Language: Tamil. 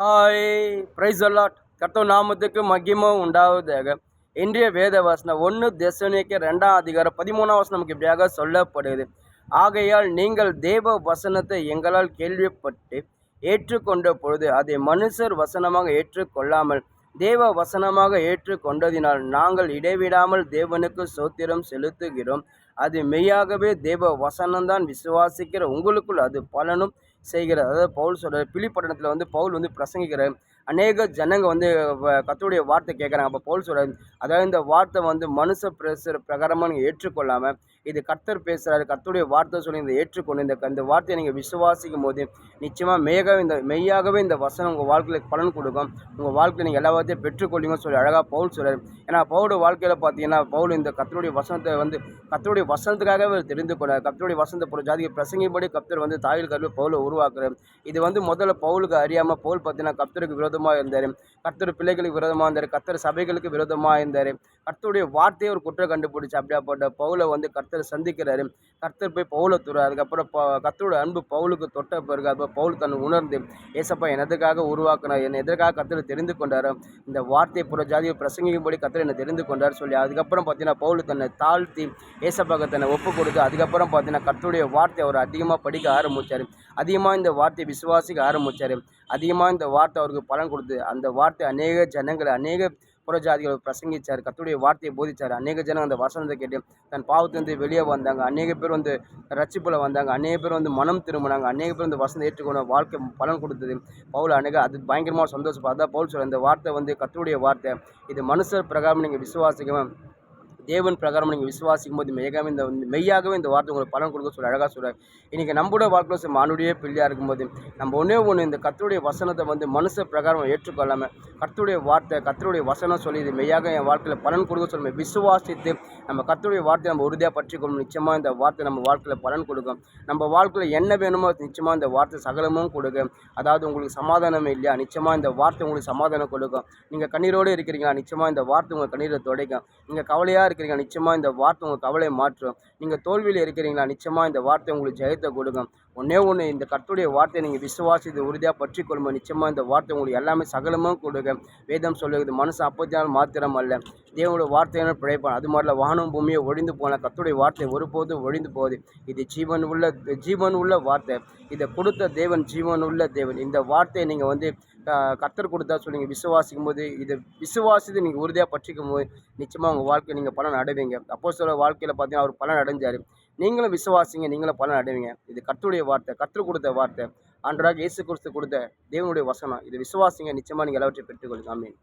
Hi, price allot. கர்த்தர் நாமத்துக்கு மகிமை உண்டாவதாக. இன்றைய வேத வசனம் 1 தெசலோனிக்கேயர் 2ஆம் அதிகாரம் 13ஆம் வசனம் நமக்கு இப்படியாக சொல்லப்படுது. ஆகையால் நீங்கள் தேவ வசனத்தை எங்களால் கேள்விப்பட்டு ஏற்றுக்கொண்ட பொழுது அதை மனுஷர் வசனமாக ஏற்றுக்கொள்ளாமல் தேவ வசனமாக ஏற்றுக்கொண்டதினால் நாங்கள் இடைவிடாமல் தேவனுக்கு ஸ்தோத்திரம் செலுத்துகிறோம். அது மெய்யாகவே தேவ வசனம்தான், விசுவாசிக்கிற உங்களுக்குள் அது பலனும் செய்கிறது. அதாவது பவுல் சொல்கிறார், பிலிப்பி பட்டணத்தில் பவுல் பிரசங்கிக்கிறார். அநேக ஜனங்க கர்த்தருடைய வார்த்தை கேட்குறாங்க. அப்போ பவுல் சொல்கிறார், அதாவது இந்த வார்த்தை மனுஷ பேசுகிற பிரகாரமாக நீங்கள் ஏற்றுக்கொள்ளாமல் இது கர்த்தர் பேசுகிறாரு, கர்த்தருடைய வார்த்தை சொல்லி இதை ஏற்றுக்கொண்டு இந்த வார்த்தையை நீங்கள் விசுவாசிக்கும் போது நிச்சயமாக மெய்யாகவே இந்த வசனம் உங்கள் வாழ்க்கையில் பலன் கொடுக்கும். உங்கள் வாழ்க்கையில் நீங்கள் எல்லா வார்த்தையும் பெற்றுக்கொள்ளுங்கன்னு சொல்லி அழகாக பவுல் சொல்கிறார். ஏன்னா பவுலோட வாழ்க்கையில் பார்த்தீங்கன்னா பவுல் இந்த கர்த்தருடைய வசனத்தை கர்த்தருடைய வசனத்துக்காகவே தெரிந்து கொண்டார். கர்த்தருடைய வசனத்தை ஒரு ஜாதிக்கு பிரசங்கிப்படி கர்த்தர் தாயில் கருவி பவுலை உருவாக்குறார். இது முதல்ல பவுலுக்கு அறியாமல் பவுல் பார்த்தீங்கன்னா கர்த்தருக்கு விரோதமாக இருந்தார், கர்த்தர் பிள்ளைகளுக்கு விரோதமாக இருந்தார், கர்த்தர் சபைகளுக்கு விரோதமாக இருந்தார். கர்த்தருடைய வார்த்தையை ஒரு குற்றம் கண்டுபிடிச்சு அப்படியாப்பட்ட பவுலை கர்த்தர் சந்திக்கிறாரு. கர்த்தர் போய் பவுலை துறார். அதுக்கப்புறம் கர்த்தருடைய அன்பு பவுலுக்கு தொட்ட பிறகு அப்போ பவுல் தன்னை உணர்ந்து, ஏசப்பா எனதுக்காக உருவாக்கினார், என்னை எதற்காக கர்த்தர் தெரிந்து கொண்டார், இந்த வார்த்தையை புற ஜாதியை பிரசங்கிக்கும்படி கர்த்தர் என்னை தெரிந்து கொண்டார் சொல்லி அதுக்கப்புறம் பார்த்தீங்கன்னா பவுல் தன்னை தாழ்த்தி ஏசப்பாக தன்னை ஒப்பு கொடுத்து அதுக்கப்புறம் பார்த்தீங்கன்னா கர்த்தருடைய வார்த்தை அவர் அதிகமாக படிக்க ஆரம்பித்தார். அதிகமாக இந்த வார்த்தையை விசுவாசிக்க ஆரம்பித்தார். அதிகமாக இந்த வார்த்தை அவருக்கு பலன் கொடுத்து அந்த வார்த்தை அநேக ஜனங்களை அநேக புறஜாதிகளை பிரசங்கிச்சார். கர்த்தருடைய வார்த்தையை போதிச்சார். அநேக ஜனம் அந்த வசனத்தை கேட்டு தன் பாவத்திலிருந்து வெளியே வந்தாங்க. அநேக பேர் ரட்சிப்புல வந்தாங்க. அநேக பேர் மனம் திரும்பினாங்க. அநேக பேர் இந்த வசனத்தை ஏற்றுக்கொண்டு வாழ்க்கை பலன் கொடுத்தது. பவுல் அது பயங்கரமாக சந்தோஷப்பா. அதான் பவுல் சொல்ற, இந்த வார்த்தை கர்த்தருடைய வார்த்தை, இது மனுஷர் பிரகாரம் நீங்கள் விசுவாசிக்கணும், தேவன் பிரகாரம் நீங்கள் விசுவாசிக்கும் போது மெய்யாகவே இந்த வார்த்தை உங்களுக்கு பலன் கொடுக்க சொல்லி அழகாக சொல்கிறார். இன்றைக்கி நம்மளோட வாழ்க்கையில் மானுடைய பிள்ளையாக இருக்கும்போது நம்ம ஒன்று இந்த கர்த்தருடைய வசனத்தை மனுஷ பிரகாரம் ஏற்றுக்கொள்ளாமல் கர்த்தருடைய வார்த்தை கர்த்தருடைய வசனம் சொல்லி இது மெய்யாக என் வாழ்க்கையில் பலன் கொடுக்க சொல்லி விசுவாசித்து நம்ம கர்த்தருடைய வார்த்தையை நம்ம உறுதியாக பற்றிக்கொள்ளும். நிச்சயமாக இந்த வார்த்தை நம்ம வாழ்க்கையில் பலன் கொடுக்கும். நம்ம வாழ்க்கையில் என்ன வேணுமோ நிச்சயமாக இந்த வார்த்தை சகலமும் கொடுக்கும். அதாவது உங்களுக்கு சமாதானம் இல்லையா, நிச்சயமாக இந்த வார்த்தை உங்களுக்கு சமாதானம் கொடுக்கும். நீங்கள் கண்ணீரோடு இருக்கிறீங்களா, நிச்சயமாக இந்த வார்த்தை உங்கள் கண்ணீரை துடைக்கும். நீங்கள் கவலையாக இருக்கிறீங்களா, நிச்சயமாக இந்த வார்த்தை உங்கள் கவலையை மாற்றும். நீங்கள் தோல்வியில் இருக்கிறீங்களா, நிச்சயமாக இந்த வார்த்தை உங்களுக்கு ஜெயத்தை கொடுக்கும். ஒன்று இந்த கர்த்தருடைய வார்த்தையை நீங்கள் விசுவாசித்து உறுதியாக பற்றி கொள்ளும்போது நிச்சயமாக இந்த வார்த்தை உங்களுக்கு எல்லாமே சகலமும் கொடுக்க. வேதம் சொல்லுகிறது, மனுஷன் அப்பத்தினால் மாத்திரம் அல்ல தேவனுடைய வார்த்தையான பிழைப்பான். அது மாதிரில வானம் பூமியை ஒழிந்து போனால் கர்த்தருடைய வார்த்தை ஒருபோதும் ஒழிந்து போகுது. இது ஜீவன் உள்ள வார்த்தை. இதை கொடுத்த தேவன் ஜீவன் உள்ள தேவன். இந்த வார்த்தையை நீங்கள் கர்த்தர் கொடுத்தா சொல்லி நீங்கள் விசுவாசிக்கும் போது இதை விசுவாசித்து நீங்கள் உறுதியாக பற்றிக்கும் போது நிச்சயமாக உங்கள் வாழ்க்கையை நீங்கள் பலன் அடைவீங்க. அப்போஸ்தலர் வாழ்க்கையில் பார்த்தீங்கன்னா அவர் பலன் அடைஞ்சார். நீங்களும் விசுவாசிங்க, நீங்களும் பலன் அடைவீங்க. இது கர்த்தருடைய வார்த்தை, கர்த்தர் கொடுத்த வார்த்தை, ஆண்டவராகிய இயேசு கிறிஸ்து கொடுத்த தேவனுடைய வசனம். இது விசுவாசிங்க, நிச்சயமாக நீங்கள் எல்லாவற்றையும் பெற்றுக்கொள்ளுங்க. ஆமென்.